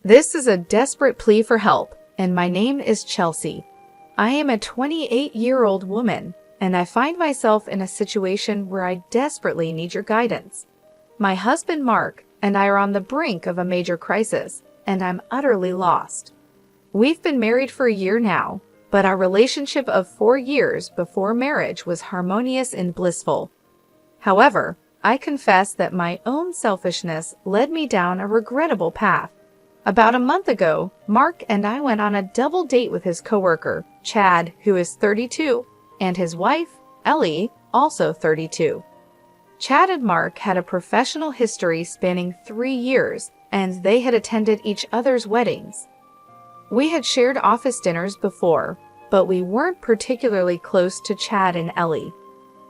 This is a desperate plea for help, and my name is Chelsea. I am a 28-year-old woman, and I find myself in a situation where I desperately need your guidance. My husband Mark and I are on the brink of a major crisis, and I'm utterly lost. We've been married for a year now, but our relationship of 4 years before marriage was harmonious and blissful. However, I confess that my own selfishness led me down a regrettable path. About a month ago, Mark and I went on a double date with his coworker, Chad, who is 32, and his wife, Ellie, also 32. Chad and Mark had a professional history spanning 3 years, and they had attended each other's weddings. We had shared office dinners before, but we weren't particularly close to Chad and Ellie.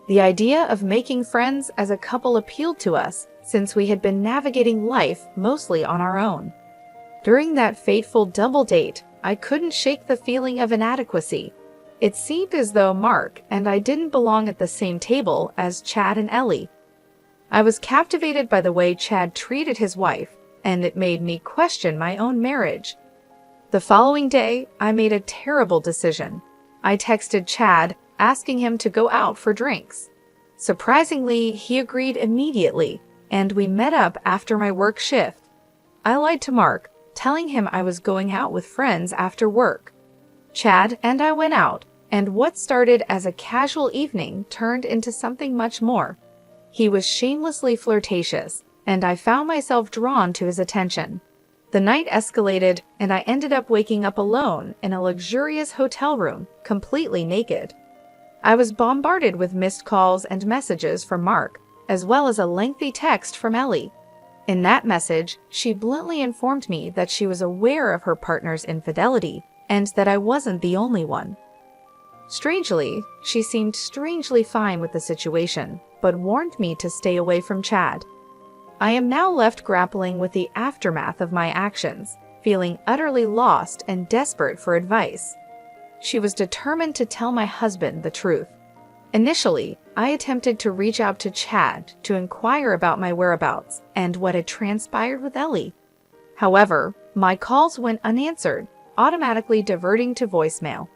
The idea of making friends as a couple appealed to us, since we had been navigating life mostly on our own. During that fateful double date, I couldn't shake the feeling of inadequacy. It seemed as though Mark and I didn't belong at the same table as Chad and Ellie. I was captivated by the way Chad treated his wife, and it made me question my own marriage. The following day, I made a terrible decision. I texted Chad, asking him to go out for drinks. Surprisingly, he agreed immediately, and we met up after my work shift. I lied to Mark, telling him I was going out with friends after work. Chad and I went out, and what started as a casual evening turned into something much more. He was shamelessly flirtatious, and I found myself drawn to his attention. The night escalated, and I ended up waking up alone in a luxurious hotel room, completely naked. I was bombarded with missed calls and messages from Mark, as well as a lengthy text from Ellie. In that message, she bluntly informed me that she was aware of her partner's infidelity and that I wasn't the only one. Strangely, she seemed strangely fine with the situation, but warned me to stay away from Chad. I am now left grappling with the aftermath of my actions, feeling utterly lost and desperate for advice. She was determined to tell my husband the truth. Initially, I attempted to reach out to Chad to inquire about my whereabouts and what had transpired with Ellie. However, my calls went unanswered, automatically diverting to voicemail.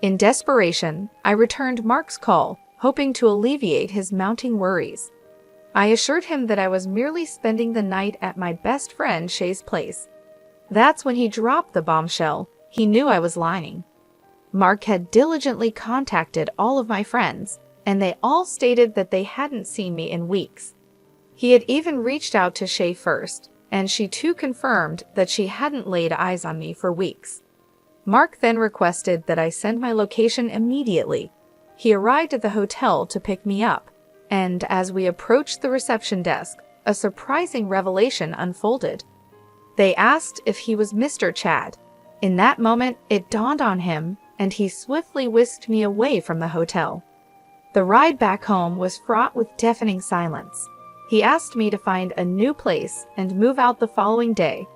In desperation, I returned Mark's call, hoping to alleviate his mounting worries. I assured him that I was merely spending the night at my best friend Shay's place. That's when he dropped the bombshell. He knew I was lying. Mark had diligently contacted all of my friends, and they all stated that they hadn't seen me in weeks. He had even reached out to Shay first, and she too confirmed that she hadn't laid eyes on me for weeks. Mark then requested that I send my location immediately. He arrived at the hotel to pick me up, and as we approached the reception desk, a surprising revelation unfolded. They asked if he was Mr. Chad. In that moment, it dawned on him, and he swiftly whisked me away from the hotel. The ride back home was fraught with deafening silence. He asked me to find a new place and move out the following day.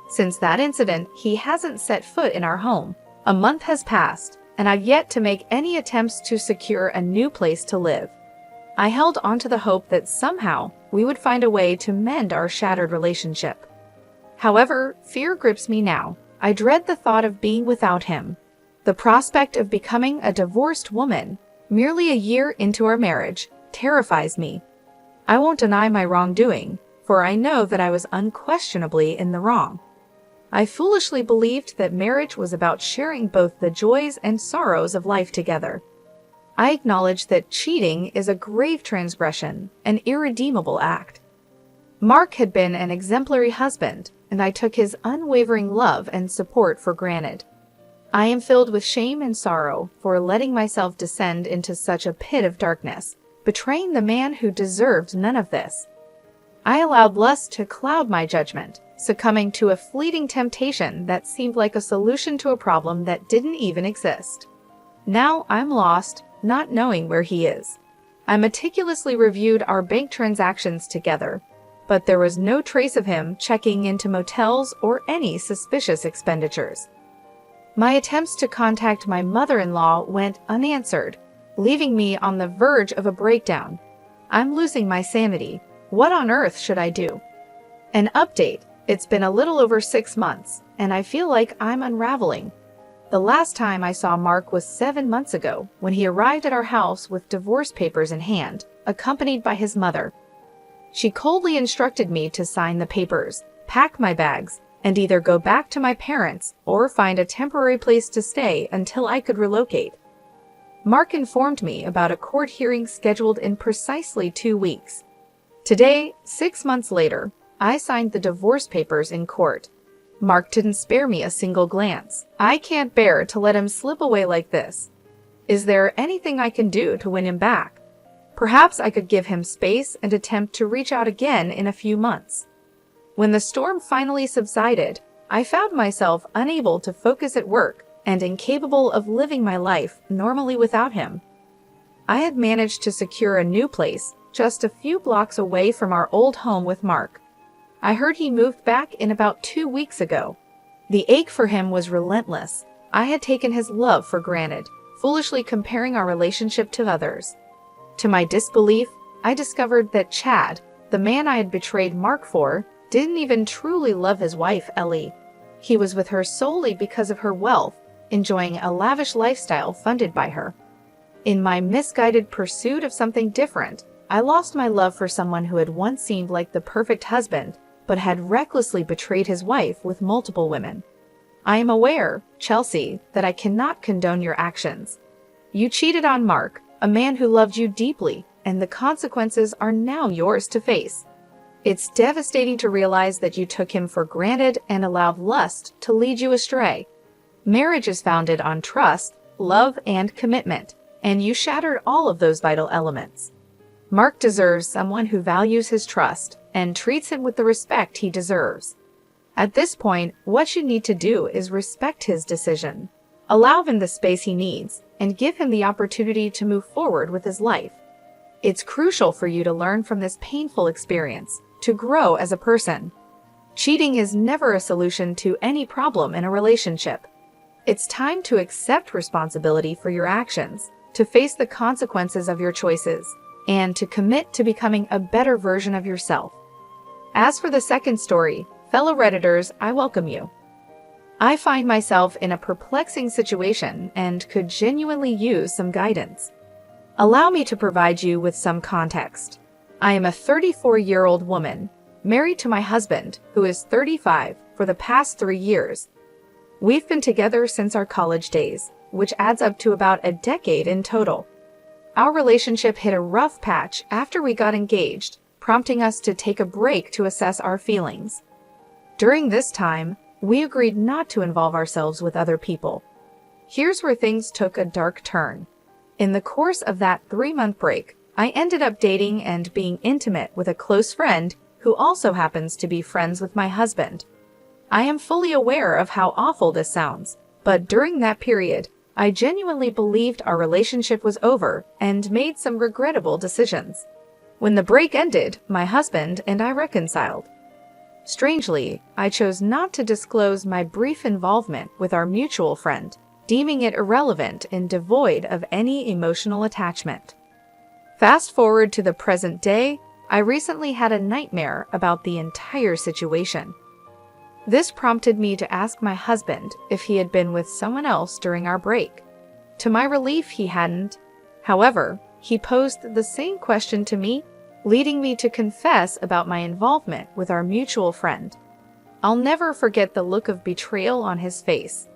Since that incident, he hasn't set foot in our home. A month has passed, and I've yet to make any attempts to secure a new place to live. I held on to the hope that somehow we would find a way to mend our shattered relationship. However, fear grips me now. I dread the thought of being without him. The prospect of becoming a divorced woman, merely a year into our marriage, terrifies me. I won't deny my wrongdoing, for I know that I was unquestionably in the wrong. I foolishly believed that marriage was about sharing both the joys and sorrows of life together. I acknowledge that cheating is a grave transgression, an irredeemable act. Mark had been an exemplary husband, and I took his unwavering love and support for granted. I am filled with shame and sorrow for letting myself descend into such a pit of darkness, betraying the man who deserved none of this. I allowed lust to cloud my judgment, succumbing to a fleeting temptation that seemed like a solution to a problem that didn't even exist. Now I'm lost, not knowing where he is. I meticulously reviewed our bank transactions together, but there was no trace of him checking into motels or any suspicious expenditures. My attempts to contact my mother-in-law went unanswered, leaving me on the verge of a breakdown. I'm losing my sanity. What on earth should I do? An update. It's been a little over 6 months, and I feel like I'm unraveling. The last time I saw Mark was 7 months ago when he arrived at our house with divorce papers in hand, accompanied by his mother. She coldly instructed me to sign the papers, pack my bags, and either go back to my parents or find a temporary place to stay until I could relocate. Mark informed me about a court hearing scheduled in precisely 2 weeks. Today, 6 months later, I signed the divorce papers in court. Mark didn't spare me a single glance. I can't bear to let him slip away like this. Is there anything I can do to win him back? Perhaps I could give him space and attempt to reach out again in a few months. When the storm finally subsided, I found myself unable to focus at work and incapable of living my life normally without him. I had managed to secure a new place just a few blocks away from our old home with Mark. I heard he moved back in about 2 weeks ago. The ache for him was relentless. I had taken his love for granted, foolishly comparing our relationship to others. To my disbelief, I discovered that Chad, the man I had betrayed Mark for, didn't even truly love his wife, Ellie. He was with her solely because of her wealth, enjoying a lavish lifestyle funded by her. In my misguided pursuit of something different, I lost my love for someone who had once seemed like the perfect husband, but had recklessly betrayed his wife with multiple women. I am aware, Chelsea, that I cannot condone your actions. You cheated on Mark, a man who loved you deeply, and the consequences are now yours to face. It's devastating to realize that you took him for granted and allowed lust to lead you astray. Marriage is founded on trust, love, and commitment, and you shattered all of those vital elements. Mark deserves someone who values his trust and treats him with the respect he deserves. At this point, what you need to do is respect his decision. Allow him the space he needs, and give him the opportunity to move forward with his life. It's crucial for you to learn from this painful experience, to grow as a person. Cheating is never a solution to any problem in a relationship. It's time to accept responsibility for your actions, to face the consequences of your choices, and to commit to becoming a better version of yourself. As for the second story, fellow Redditors, I welcome you. I find myself in a perplexing situation and could genuinely use some guidance. Allow me to provide you with some context. I am a 34-year-old woman, married to my husband, who is 35, for the past 3 years. We've been together since our college days, which adds up to about a decade in total. Our relationship hit a rough patch after we got engaged, prompting us to take a break to assess our feelings. During this time, we agreed not to involve ourselves with other people. Here's where things took a dark turn. In the course of that 3-month break, I ended up dating and being intimate with a close friend who also happens to be friends with my husband. I am fully aware of how awful this sounds, but during that period, I genuinely believed our relationship was over and made some regrettable decisions. When the break ended, my husband and I reconciled. Strangely, I chose not to disclose my brief involvement with our mutual friend, deeming it irrelevant and devoid of any emotional attachment. Fast forward to the present day, I recently had a nightmare about the entire situation. This prompted me to ask my husband if he had been with someone else during our break. To my relief, he hadn't. However, he posed the same question to me, leading me to confess about my involvement with our mutual friend. I'll never forget the look of betrayal on his face.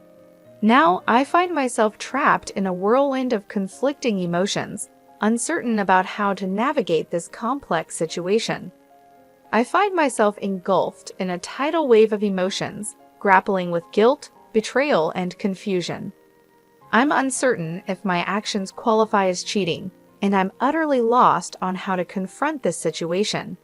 Now, I find myself trapped in a whirlwind of conflicting emotions, uncertain about how to navigate this complex situation. I find myself engulfed in a tidal wave of emotions, grappling with guilt, betrayal, and confusion. I'm uncertain if my actions qualify as cheating, and I'm utterly lost on how to confront this situation.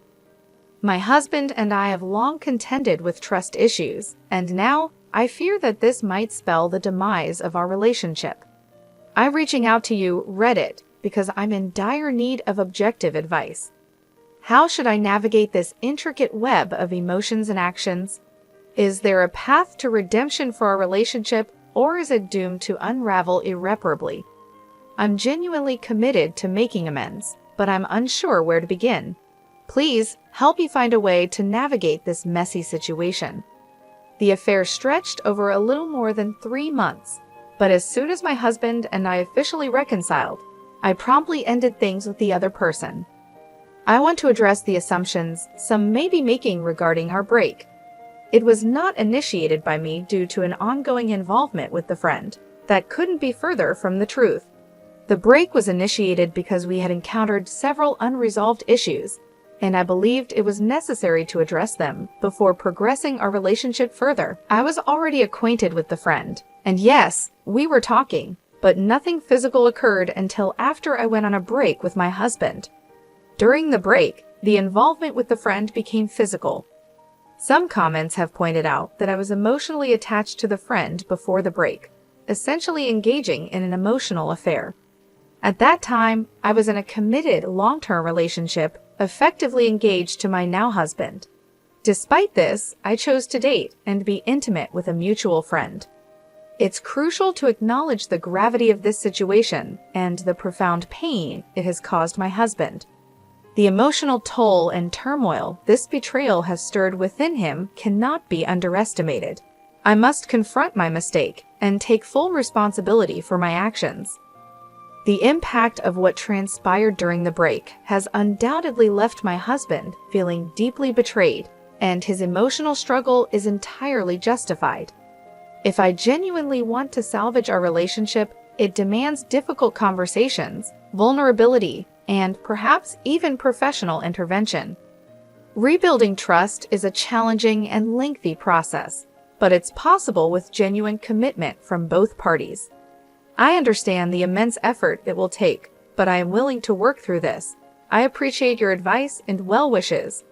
My husband and I have long contended with trust issues, and now I fear that this might spell the demise of our relationship. I'm reaching out to you, Reddit, because I'm in dire need of objective advice. How should I navigate this intricate web of emotions and actions? Is there a path to redemption for our relationship, or is it doomed to unravel irreparably? I'm genuinely committed to making amends, but I'm unsure where to begin. Please help me find a way to navigate this messy situation. The affair stretched over a little more than 3 months, but as soon as my husband and I officially reconciled, I promptly ended things with the other person. I want to address the assumptions some may be making regarding our break. It was not initiated by me due to an ongoing involvement with the friend. That couldn't be further from the truth. The break was initiated because we had encountered several unresolved issues, and I believed it was necessary to address them before progressing our relationship further. I was already acquainted with the friend, and yes, we were talking, but nothing physical occurred until after I went on a break with my husband. During the break, the involvement with the friend became physical. Some comments have pointed out that I was emotionally attached to the friend before the break, essentially engaging in an emotional affair. At that time, I was in a committed long-term relationship, effectively engaged to my now husband. Despite this, I chose to date and be intimate with a mutual friend. It's crucial to acknowledge the gravity of this situation and the profound pain it has caused my husband. The emotional toll and turmoil this betrayal has stirred within him cannot be underestimated. I must confront my mistake and take full responsibility for my actions. The impact of what transpired during the break has undoubtedly left my husband feeling deeply betrayed, and his emotional struggle is entirely justified. If I genuinely want to salvage our relationship, it demands difficult conversations, vulnerability, and perhaps even professional intervention. Rebuilding trust is a challenging and lengthy process, but it's possible with genuine commitment from both parties. I understand the immense effort it will take, but I am willing to work through this. I appreciate your advice and well wishes,